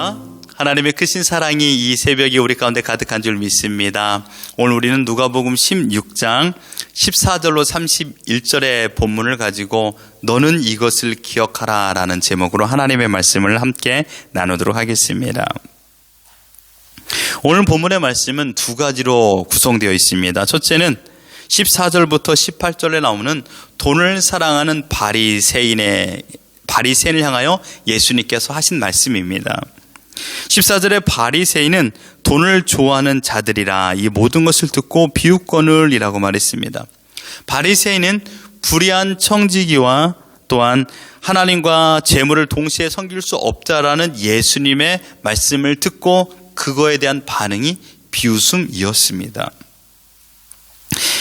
할렐루야. 하나님의 크신 사랑이 이 새벽에 우리 가운데 가득한 줄 믿습니다. 오늘 우리는 누가복음 16장 14절로 31절의 본문을 가지고 너는 이것을 기억하라 라는 제목으로 하나님의 말씀을 함께 나누도록 하겠습니다. 오늘 본문의 말씀은 두 가지로 구성되어 있습니다. 첫째는 14절부터 18절에 나오는 돈을 사랑하는 바리새인을 향하여 예수님께서 하신 말씀입니다. 14절의 바리새인은 돈을 좋아하는 자들이라 이 모든 것을 듣고 비웃거늘이라고 말했습니다. 바리새인은 불의한 청지기와 또한 하나님과 재물을 동시에 섬길 수 없다라는 예수님의 말씀을 듣고 그거에 대한 반응이 비웃음이었습니다.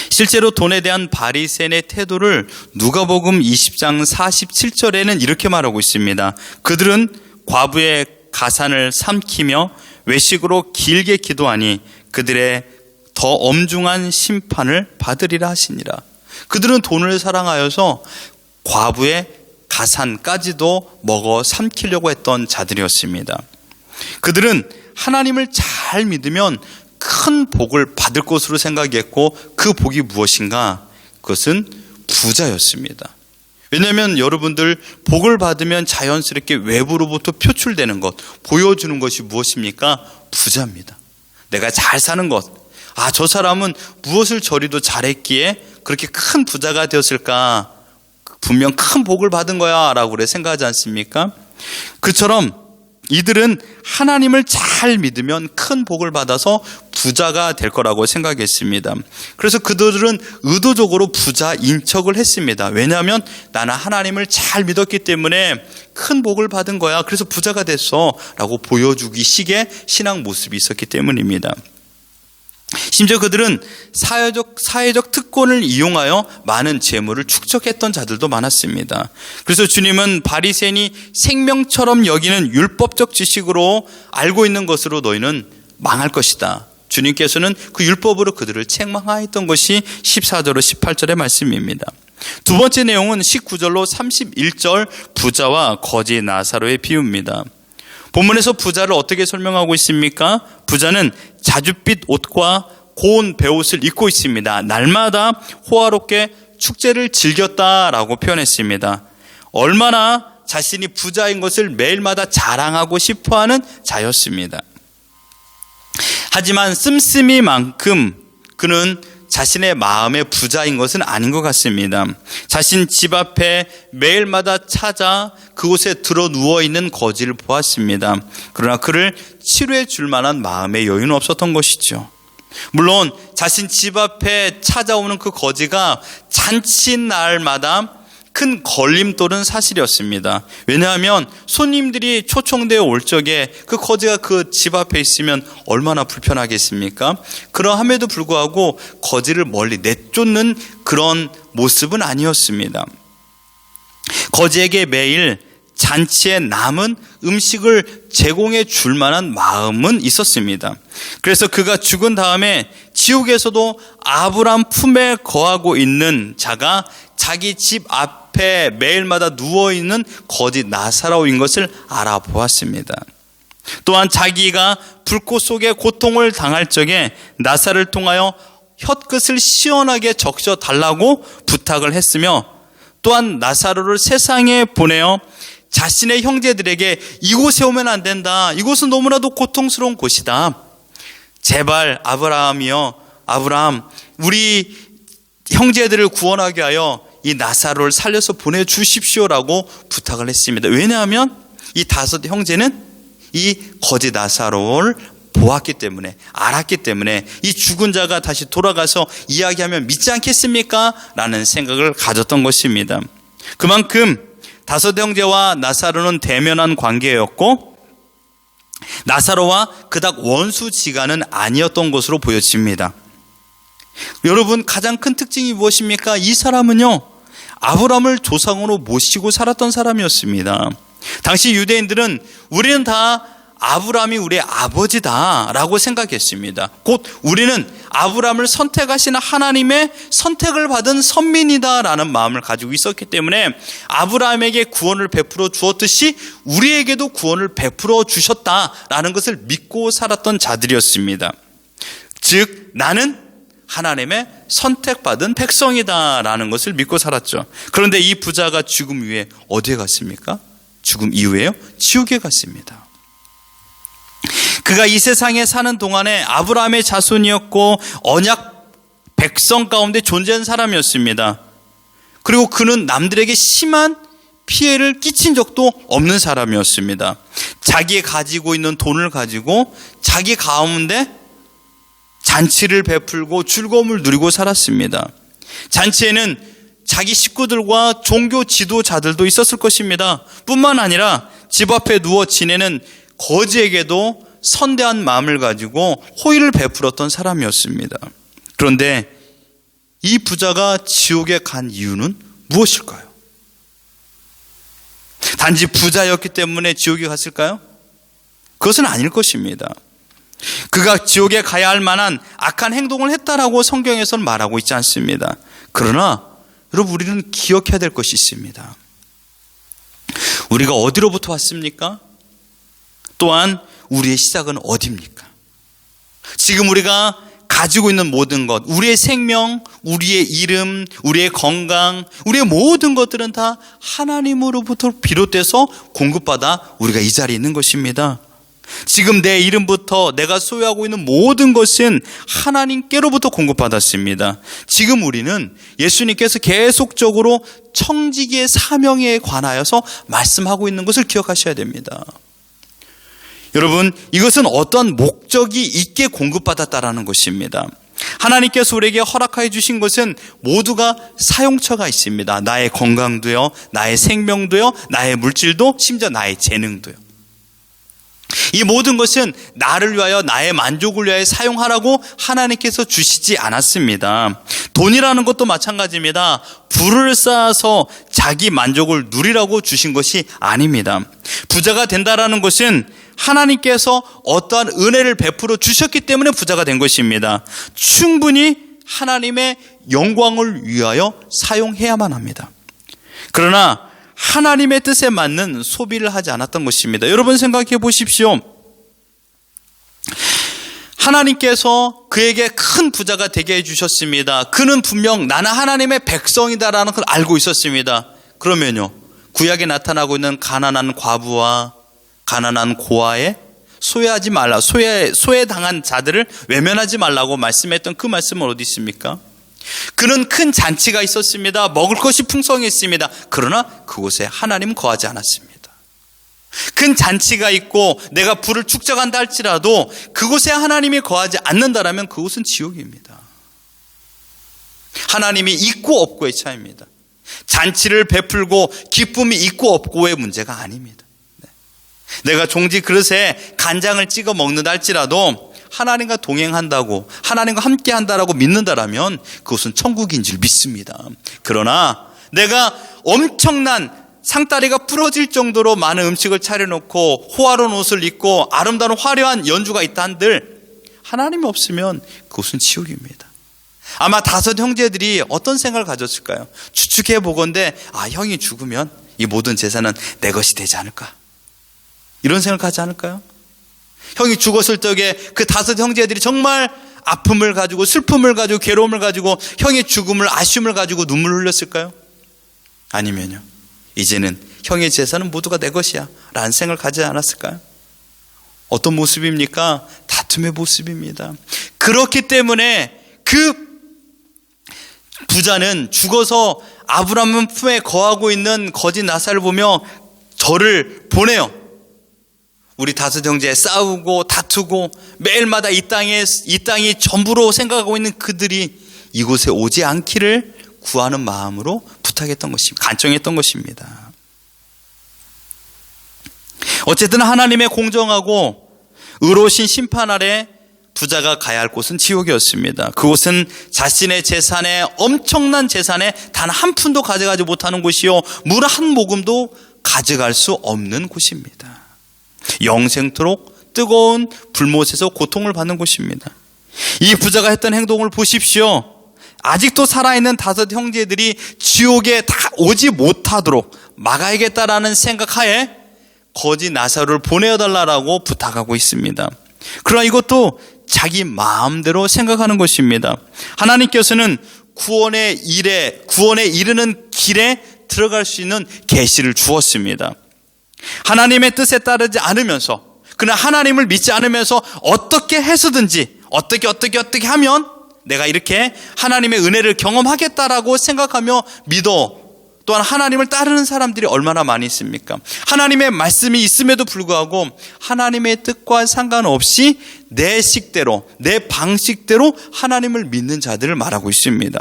실제로 돈에 대한 바리새인의 태도를 누가복음 20장 47절에는 이렇게 말하고 있습니다. 그들은 과부의 가산을 삼키며 외식으로 길게 기도하니 그들의 더 엄중한 심판을 받으리라 하시니라. 그들은 돈을 사랑하여서 과부의 가산까지도 먹어 삼키려고 했던 자들이었습니다. 그들은 하나님을 잘 믿으면 큰 복을 받을 것으로 생각했고 그 복이 무엇인가? 그것은 부자였습니다. 왜냐하면 여러분들 복을 받으면 자연스럽게 외부로부터 표출되는 것, 보여주는 것이 무엇입니까? 부자입니다. 내가 잘 사는 것. 저 사람은 무엇을 저리도 잘했기에 그렇게 큰 부자가 되었을까? 분명 큰 복을 받은 거야 라고 그래 생각하지 않습니까? 그처럼 이들은 하나님을 잘 믿으면 큰 복을 받아서 부자가 될 거라고 생각했습니다. 그래서 그들은 의도적으로 부자인 척을 했습니다. 왜냐하면 나는 하나님을 잘 믿었기 때문에 큰 복을 받은 거야. 그래서 부자가 됐어 라고 보여주기 식의 신앙 모습이 있었기 때문입니다. 심지어 그들은 사회적 특권을 이용하여 많은 재물을 축적했던 자들도 많았습니다. 그래서 주님은 바리새인이 생명처럼 여기는 율법적 지식으로 알고 있는 것으로 너희는 망할 것이다. 주님께서는 그 율법으로 그들을 책망하였던 것이 14절로 18절의 말씀입니다. 두 번째 내용은 19절로 31절 부자와 거지 나사로의 비유입니다. 본문에서 부자를 어떻게 설명하고 있습니까? 부자는 자줏빛 옷과 고운 베옷을 입고 있습니다. 날마다 호화롭게 축제를 즐겼다라고 표현했습니다. 얼마나 자신이 부자인 것을 매일마다 자랑하고 싶어하는 자였습니다. 하지만 씀씀이만큼 그는 자신의 마음의 부자인 것은 아닌 것 같습니다. 자신 집 앞에 매일마다 찾아 그곳에 들어 누워있는 거지를 보았습니다. 그러나 그를 치료해 줄 만한 마음의 여유는 없었던 것이죠. 물론 자신 집 앞에 찾아오는 그 거지가 잔치날마다 큰 걸림돌은 사실이었습니다. 왜냐하면 손님들이 초청되어 올 적에 그 거지가 그 집 앞에 있으면 얼마나 불편하겠습니까? 그러함에도 불구하고 거지를 멀리 내쫓는 그런 모습은 아니었습니다. 거지에게 매일 잔치에 남은 음식을 제공해 줄 만한 마음은 있었습니다. 그래서 그가 죽은 다음에 지옥에서도 아브람 품에 거하고 있는 자가 자기 집 앞에 매일마다 누워있는 거지 나사로인 것을 알아보았습니다. 또한 자기가 불꽃 속에 고통을 당할 적에 나사를 통하여 혀끝을 시원하게 적셔달라고 부탁을 했으며 또한 나사로를 세상에 보내어 자신의 형제들에게 이곳에 오면 안 된다. 이곳은 너무나도 고통스러운 곳이다. 제발 아브라함이여, 아브라함, 우리 형제들을 구원하게 하여 이 나사로를 살려서 보내주십시오라고 부탁을 했습니다. 왜냐하면 이 다섯 형제는 이 거지 나사로를 보았기 때문에, 알았기 때문에 이 죽은 자가 다시 돌아가서 이야기하면 믿지 않겠습니까? 라는 생각을 가졌던 것입니다. 그만큼 다섯 형제와 나사로는 대면한 관계였고 나사로와 그닥 원수지간은 아니었던 것으로 보여집니다. 여러분, 가장 큰 특징이 무엇입니까? 이 사람은요, 아브라함을 조상으로 모시고 살았던 사람이었습니다. 당시 유대인들은 우리는 다 아브라함이 우리의 아버지다라고 생각했습니다. 곧 우리는 아브라함을 선택하신 하나님의 선택을 받은 선민이다라는 마음을 가지고 있었기 때문에 아브라함에게 구원을 베풀어 주었듯이 우리에게도 구원을 베풀어 주셨다라는 것을 믿고 살았던 자들이었습니다. 즉 나는 하나님의 선택받은 백성이다라는 것을 믿고 살았죠. 그런데 이 부자가 죽음 이후에 어디에 갔습니까? 죽음 이후에요? 지옥에 갔습니다. 그가 이 세상에 사는 동안에 아브라함의 자손이었고 언약 백성 가운데 존재한 사람이었습니다. 그리고 그는 남들에게 심한 피해를 끼친 적도 없는 사람이었습니다. 자기 가지고 있는 돈을 가지고 자기 가운데 잔치를 베풀고 즐거움을 누리고 살았습니다. 잔치에는 자기 식구들과 종교 지도자들도 있었을 것입니다. 뿐만 아니라 집 앞에 누워 지내는 거지에게도 선대한 마음을 가지고 호의를 베풀었던 사람이었습니다. 그런데 이 부자가 지옥에 간 이유는 무엇일까요? 단지 부자였기 때문에 지옥에 갔을까요? 그것은 아닐 것입니다. 그가 지옥에 가야 할 만한 악한 행동을 했다라고 성경에서는 말하고 있지 않습니다. 그러나 여러분, 우리는 기억해야 될 것이 있습니다. 우리가 어디로부터 왔습니까? 또한 우리의 시작은 어디입니까? 지금 우리가 가지고 있는 모든 것, 우리의 생명, 우리의 이름, 우리의 건강, 우리의 모든 것들은 다 하나님으로부터 비롯돼서 공급받아 우리가 이 자리에 있는 것입니다. 지금 내 이름부터 내가 소유하고 있는 모든 것은 하나님께로부터 공급받았습니다. 지금 우리는 예수님께서 계속적으로 청지기의 사명에 관하여서 말씀하고 있는 것을 기억하셔야 됩니다. 여러분, 이것은 어떤 목적이 있게 공급받았다라는 것입니다. 하나님께서 우리에게 허락하여 주신 것은 모두가 사용처가 있습니다. 나의 건강도요, 나의 생명도요, 나의 물질도, 심지어 나의 재능도요. 이 모든 것은 나를 위하여, 나의 만족을 위하여 사용하라고 하나님께서 주시지 않았습니다. 돈이라는 것도 마찬가지입니다. 부를 쌓아서 자기 만족을 누리라고 주신 것이 아닙니다. 부자가 된다라는 것은 하나님께서 어떠한 은혜를 베풀어 주셨기 때문에 부자가 된 것입니다. 충분히 하나님의 영광을 위하여 사용해야만 합니다. 그러나 하나님의 뜻에 맞는 소비를 하지 않았던 것입니다. 여러분 생각해 보십시오. 하나님께서 그에게 큰 부자가 되게 해주셨습니다. 그는 분명 나는 하나님의 백성이다라는 걸 알고 있었습니다. 그러면요, 구약에 나타나고 있는 가난한 과부와 가난한 고아에 소외하지 말라, 소외당한 자들을 외면하지 말라고 말씀했던 그 말씀은 어디 있습니까? 그는 큰 잔치가 있었습니다. 먹을 것이 풍성했습니다. 그러나 그곳에 하나님은 거하지 않았습니다. 큰 잔치가 있고 내가 부를 축적한다 할지라도 그곳에 하나님이 거하지 않는다라면 그곳은 지옥입니다. 하나님이 있고 없고의 차이입니다. 잔치를 베풀고 기쁨이 있고 없고의 문제가 아닙니다. 내가 종지 그릇에 간장을 찍어 먹는다 할지라도 하나님과 동행한다고, 하나님과 함께 한다라고 믿는다라면 그것은 천국인 줄 믿습니다. 그러나 내가 엄청난 상다리가 부러질 정도로 많은 음식을 차려놓고 호화로운 옷을 입고 아름다운 화려한 연주가 있다 한들 하나님이 없으면 그것은 지옥입니다. 아마 5 형제들이 어떤 생각을 가졌을까요? 추측해 보건대 형이 죽으면 이 모든 재산은 내 것이 되지 않을까, 이런 생각을 하지 않을까요? 형이 죽었을 적에 그 5 형제들이 정말 아픔을 가지고, 슬픔을 가지고, 괴로움을 가지고, 형의 죽음을, 아쉬움을 가지고 눈물을 흘렸을까요? 아니면요, 이제는 형의 재산은 모두가 내 것이야 라는 생각을 가지지 않았을까요? 어떤 모습입니까? 다툼의 모습입니다. 그렇기 때문에 그 부자는 죽어서 아브라함 품에 거하고 있는 거지 나사를 보며 절을 보내요. 우리 5 형제 싸우고 다투고 매일마다 이 땅이 전부로 생각하고 있는 그들이 이곳에 오지 않기를 구하는 마음으로 부탁했던 것입니다. 간청했던 것입니다. 어쨌든 하나님의 공정하고 의로우신 심판 아래 부자가 가야 할 곳은 지옥이었습니다. 그곳은 자신의 재산에, 엄청난 재산에 단 한 푼도 가져가지 못하는 곳이요, 물 한 모금도 가져갈 수 없는 곳입니다. 영생토록 뜨거운 불못에서 고통을 받는 곳입니다. 이 부자가 했던 행동을 보십시오. 아직도 살아있는 5 형제들이 지옥에 다 오지 못하도록 막아야겠다라는 생각하에 거지 나사로를 보내어달라고 부탁하고 있습니다. 그러나 이것도 자기 마음대로 생각하는 것입니다. 하나님께서는 구원에 이르는 길에 들어갈 수 있는 계시를 주었습니다. 하나님의 뜻에 따르지 않으면서, 그러나 하나님을 믿지 않으면서 어떻게 해서든지 어떻게 하면 내가 이렇게 하나님의 은혜를 경험하겠다라고 생각하며 믿어 또한 하나님을 따르는 사람들이 얼마나 많이 있습니까? 하나님의 말씀이 있음에도 불구하고 하나님의 뜻과 상관없이 내 식대로, 내 방식대로 하나님을 믿는 자들을 말하고 있습니다.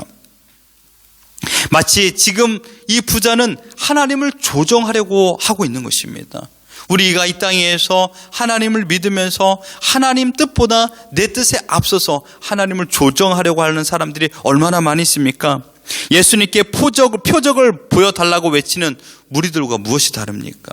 마치 지금 이 부자는 하나님을 조정하려고 하고 있는 것입니다. 우리가 이 땅에서 하나님을 믿으면서 하나님 뜻보다 내 뜻에 앞서서 하나님을 조정하려고 하는 사람들이 얼마나 많이 있습니까? 예수님께 표적을 보여달라고 외치는 무리들과 무엇이 다릅니까?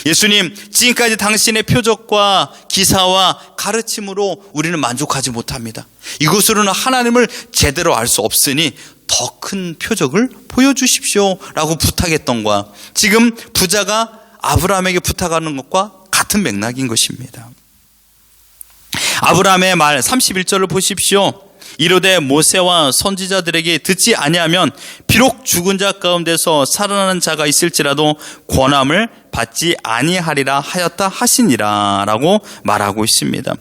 예수님, 지금까지 당신의 표적과 기사와 가르침으로 우리는 만족하지 못합니다. 이것으로는 하나님을 제대로 알 수 없으니 더 큰 표적을 보여주십시오 라고 부탁했던 것과 지금 부자가 아브라함에게 부탁하는 것과 같은 맥락인 것입니다. 아브라함의 말 31절을 보십시오. 이르되 모세와 선지자들에게 듣지 아니하면 비록 죽은 자 가운데서 살아나는 자가 있을지라도 권함을 받지 아니하리라 하였다 하시니라 라고 말하고 있습니다.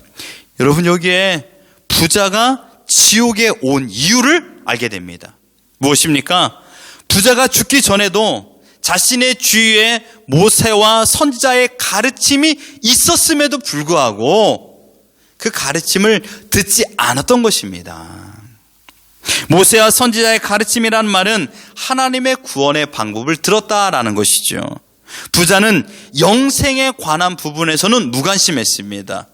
여러분, 여기에 부자가 지옥에 온 이유를 알게 됩니다. 무엇입니까? 부자가 죽기 전에도 자신의 주위에 모세와 선지자의 가르침이 있었음에도 불구하고 그 가르침을 듣지 않았던 것입니다. 모세와 선지자의 가르침이라는 말은 하나님의 구원의 방법을 들었다라는 것이죠. 부자는 영생에 관한 부분에서는 무관심했습니다.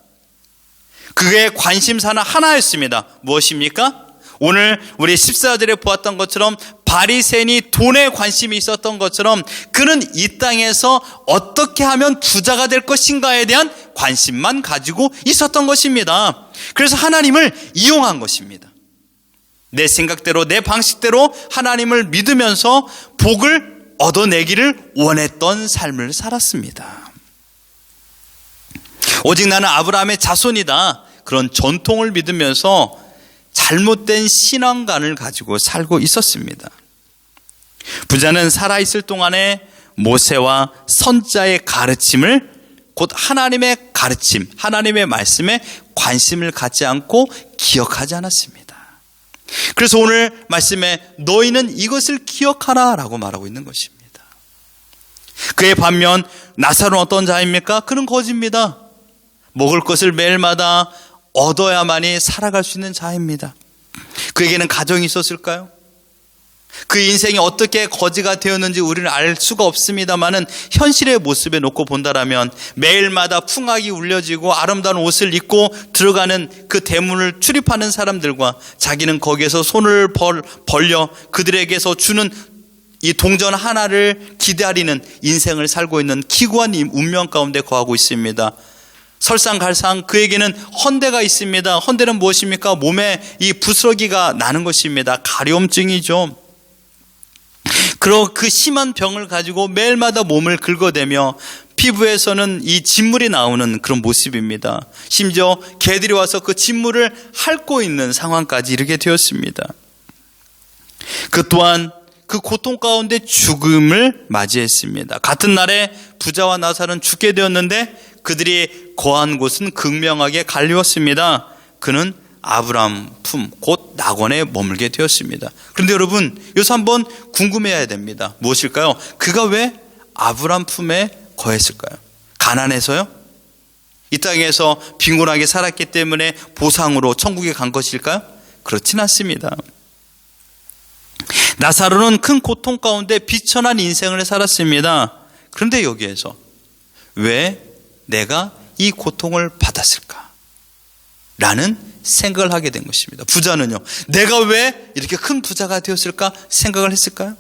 그의 관심사는 하나였습니다. 무엇입니까? 오늘 우리 14절에 보았던 것처럼 바리새인이 돈에 관심이 있었던 것처럼 그는 이 땅에서 어떻게 하면 부자가 될 것인가에 대한 관심만 가지고 있었던 것입니다. 그래서 하나님을 이용한 것입니다. 내 생각대로, 내 방식대로 하나님을 믿으면서 복을 얻어내기를 원했던 삶을 살았습니다. 오직 나는 아브라함의 자손이다, 그런 전통을 믿으면서 잘못된 신앙관을 가지고 살고 있었습니다. 부자는 살아있을 동안에 모세와 선지자의 가르침을, 곧 하나님의 가르침, 하나님의 말씀에 관심을 갖지 않고 기억하지 않았습니다. 그래서 오늘 말씀에 너희는 이것을 기억하라 라고 말하고 있는 것입니다. 그의 반면 나사로는 어떤 자입니까? 그는 거지입니다. 먹을 것을 매일마다 얻어야만이 살아갈 수 있는 자입니다. 그에게는 가정이 있었을까요? 그 인생이 어떻게 거지가 되었는지 우리는 알 수가 없습니다만은 현실의 모습에 놓고 본다라면 매일마다 풍악이 울려지고 아름다운 옷을 입고 들어가는 그 대문을 출입하는 사람들과 자기는 거기에서 손을 벌려 그들에게서 주는 이 동전 하나를 기다리는 인생을 살고 있는 기구한 운명 가운데 거하고 있습니다. 설상갈상 그에게는 헌대가 있습니다. 헌대는 무엇입니까? 몸에 이 부스러기가 나는 것입니다. 가려움증이죠. 그 심한 병을 가지고 매일마다 몸을 긁어대며 피부에서는 이 진물이 나오는 그런 모습입니다. 심지어 개들이 와서 그 진물을 핥고 있는 상황까지 이르게 되었습니다. 그 또한 그 고통 가운데 죽음을 맞이했습니다. 같은 날에 부자와 나사로는 죽게 되었는데 그들이 거한 곳은 극명하게 갈리웠습니다. 그는 아브라함 품, 곧 낙원에 머물게 되었습니다. 그런데 여러분, 여기서 한번 궁금해야 됩니다. 무엇일까요? 그가 왜 아브라함 품에 거했을까요? 가난해서요? 이 땅에서 빈곤하게 살았기 때문에 보상으로 천국에 간 것일까요? 그렇진 않습니다. 나사로는 큰 고통 가운데 비천한 인생을 살았습니다. 그런데 여기에서 왜 내가 이 고통을 받았을까? 라는 생각을 하게 된 것입니다. 부자는요, 내가 왜 이렇게 큰 부자가 되었을까 생각을 했을까요?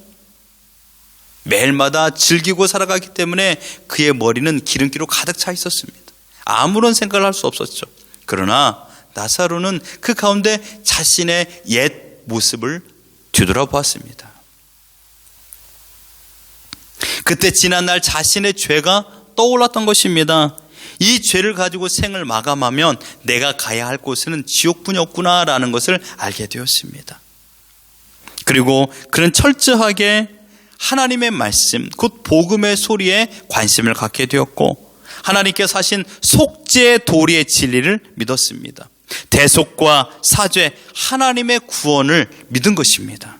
매일마다 즐기고 살아가기 때문에 그의 머리는 기름기로 가득 차 있었습니다. 아무런 생각을 할 수 없었죠. 그러나 나사로는 그 가운데 자신의 옛 모습을 뒤돌아보았습니다. 그때 지난날 자신의 죄가 떠올랐던 것입니다. 이 죄를 가지고 생을 마감하면 내가 가야 할 곳은 지옥뿐이었구나라는 것을 알게 되었습니다. 그리고 그는 철저하게 하나님의 말씀, 곧 복음의 소리에 관심을 갖게 되었고 하나님께서 하신 속죄 도리의 진리를 믿었습니다. 대속과 사죄, 하나님의 구원을 믿은 것입니다.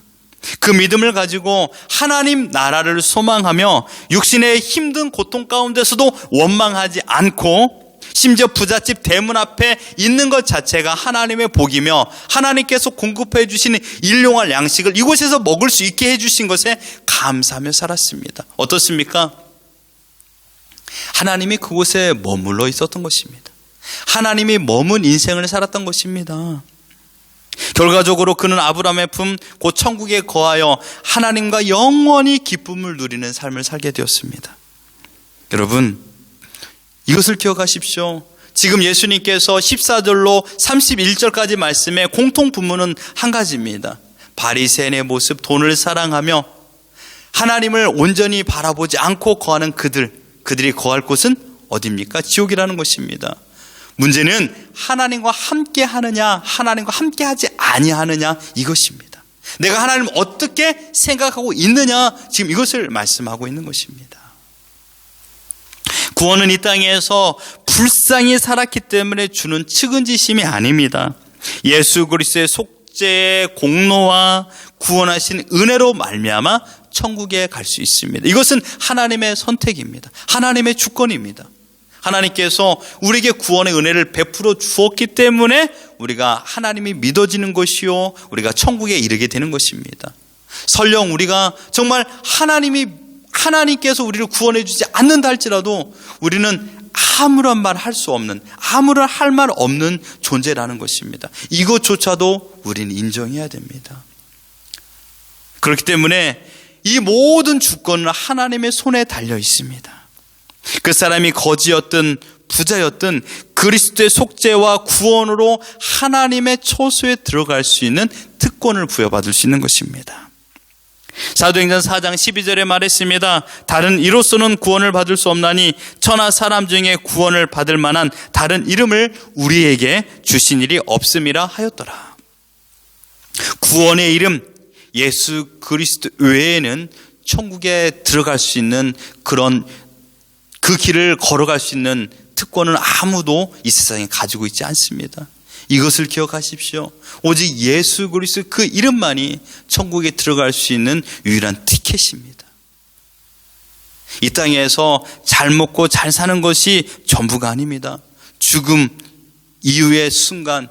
그 믿음을 가지고 하나님 나라를 소망하며 육신의 힘든 고통 가운데서도 원망하지 않고 심지어 부잣집 대문 앞에 있는 것 자체가 하나님의 복이며 하나님께서 공급해 주시는 일용할 양식을 이곳에서 먹을 수 있게 해주신 것에 감사하며 살았습니다. 어떻습니까? 하나님이 그곳에 머물러 있었던 것입니다. 하나님이 머문 인생을 살았던 것입니다. 결과적으로 그는 아브라함의 품, 곧 천국에 거하여 하나님과 영원히 기쁨을 누리는 삶을 살게 되었습니다. 여러분, 이것을 기억하십시오. 지금 예수님께서 14절로 31절까지 말씀의 공통 분모는 한 가지입니다. 바리새인의 모습, 돈을 사랑하며 하나님을 온전히 바라보지 않고 거하는 그들이 거할 곳은 어디입니까? 지옥이라는 것입니다. 문제는 하나님과 함께 하느냐, 하나님과 함께 하지 아니하느냐, 이것입니다. 내가 하나님을 어떻게 생각하고 있느냐, 지금 이것을 말씀하고 있는 것입니다. 구원은 이 땅에서 불쌍히 살았기 때문에 주는 측은지심이 아닙니다. 예수 그리스도의 속죄의 공로와 구원하신 은혜로 말미암아 천국에 갈 수 있습니다. 이것은 하나님의 선택입니다. 하나님의 주권입니다. 하나님께서 우리에게 구원의 은혜를 베풀어 주었기 때문에 우리가 하나님이 믿어지는 것이요, 우리가 천국에 이르게 되는 것입니다. 설령 우리가 정말 하나님께서 우리를 구원해 주지 않는다 할지라도 우리는 아무런 말 할 수 없는, 아무런 할 말 없는 존재라는 것입니다. 이것조차도 우리는 인정해야 됩니다. 그렇기 때문에 이 모든 주권은 하나님의 손에 달려 있습니다. 그 사람이 거지였든 부자였든 그리스도의 속죄와 구원으로 하나님의 처소에 들어갈 수 있는 특권을 부여받을 수 있는 것입니다. 사도행전 4장 12절에 말했습니다. 다른 이로서는 구원을 받을 수 없나니 천하 사람 중에 구원을 받을 만한 다른 이름을 우리에게 주신 일이 없음이라 하였더라. 구원의 이름 예수 그리스도 외에는 천국에 들어갈 수 있는 그 길을 걸어갈 수 있는 특권은 아무도 이 세상에 가지고 있지 않습니다. 이것을 기억하십시오. 오직 예수 그리스도 그 이름만이 천국에 들어갈 수 있는 유일한 티켓입니다. 이 땅에서 잘 먹고 잘 사는 것이 전부가 아닙니다. 죽음 이후의 순간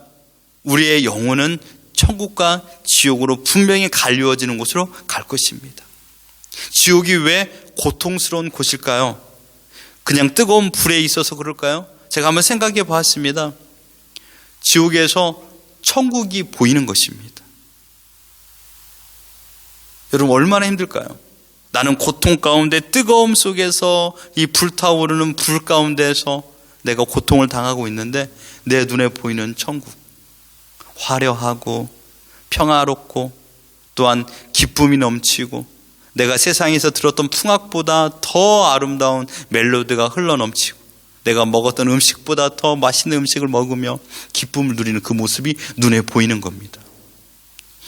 우리의 영혼은 천국과 지옥으로 분명히 갈리워지는 곳으로 갈 것입니다. 지옥이 왜 고통스러운 곳일까요? 그냥 뜨거운 불에 있어서 그럴까요? 제가 한번 생각해 보았습니다. 지옥에서 천국이 보이는 것입니다. 여러분 얼마나 힘들까요? 나는 고통 가운데 뜨거움 속에서 이 불타오르는 불 가운데서 내가 고통을 당하고 있는데 내 눈에 보이는 천국, 화려하고 평화롭고 또한 기쁨이 넘치고 내가 세상에서 들었던 풍악보다 더 아름다운 멜로디가 흘러넘치고 내가 먹었던 음식보다 더 맛있는 음식을 먹으며 기쁨을 누리는 그 모습이 눈에 보이는 겁니다.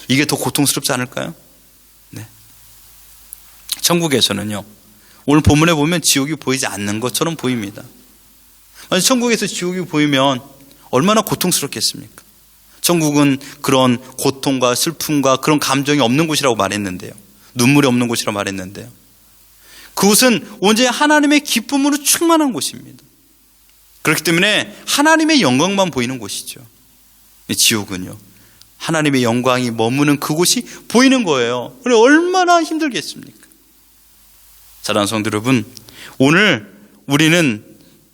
이게 더 고통스럽지 않을까요? 네. 천국에서는요, 오늘 본문에 보면 지옥이 보이지 않는 것처럼 보입니다. 만약 천국에서 지옥이 보이면 얼마나 고통스럽겠습니까? 천국은 그런 고통과 슬픔과 그런 감정이 없는 곳이라고 말했는데요. 눈물이 없는 곳이라고 말했는데요. 그곳은 온전히 하나님의 기쁨으로 충만한 곳입니다. 그렇기 때문에 하나님의 영광만 보이는 곳이죠. 지옥은요, 하나님의 영광이 머무는 그곳이 보이는 거예요. 그래 얼마나 힘들겠습니까? 사랑하는 성도 여러분, 오늘 우리는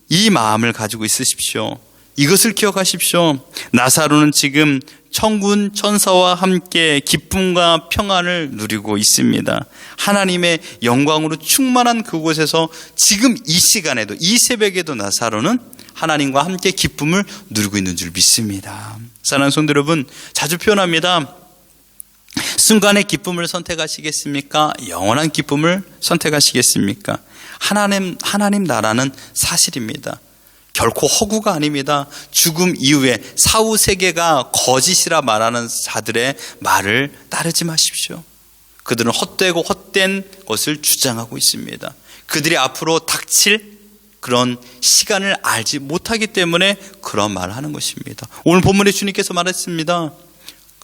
이 마음을 가지고 있으십시오. 이것을 기억하십시오. 나사로는 지금 천군 천사와 함께 기쁨과 평안을 누리고 있습니다. 하나님의 영광으로 충만한 그곳에서 지금 이 시간에도, 이 새벽에도 나사로는 하나님과 함께 기쁨을 누리고 있는 줄 믿습니다. 사랑하는 성도 여러분, 자주 표현합니다. 순간의 기쁨을 선택하시겠습니까? 영원한 기쁨을 선택하시겠습니까? 하나님 나라는 사실입니다. 결코 허구가 아닙니다. 죽음 이후에 사후 세계가 거짓이라 말하는 자들의 말을 따르지 마십시오. 그들은 헛되고 헛된 것을 주장하고 있습니다. 그들이 앞으로 닥칠 그런 시간을 알지 못하기 때문에 그런 말을 하는 것입니다. 오늘 본문에 주님께서 말했습니다.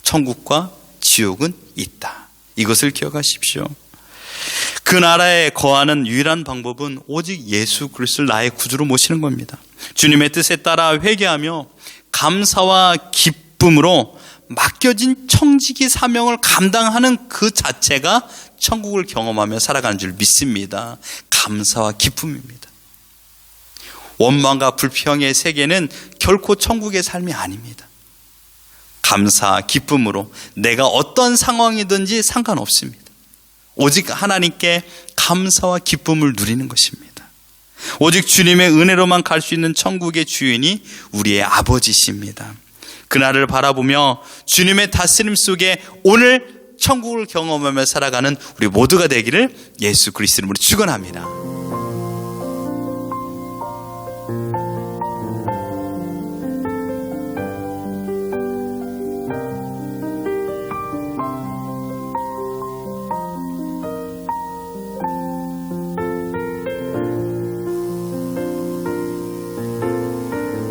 천국과 지옥은 있다. 이것을 기억하십시오. 그 나라에 거하는 유일한 방법은 오직 예수 그리스도를 나의 구주로 모시는 겁니다. 주님의 뜻에 따라 회개하며 감사와 기쁨으로 맡겨진 청지기 사명을 감당하는 그 자체가 천국을 경험하며 살아가는 줄 믿습니다. 감사와 기쁨입니다. 원망과 불평의 세계는 결코 천국의 삶이 아닙니다. 감사, 기쁨으로 내가 어떤 상황이든지 상관없습니다. 오직 하나님께 감사와 기쁨을 누리는 것입니다. 오직 주님의 은혜로만 갈 수 있는 천국의 주인이 우리의 아버지십니다. 그날을 바라보며 주님의 다스림 속에 오늘 천국을 경험하며 살아가는 우리 모두가 되기를 예수 그리스도 이름으로 축원합니다.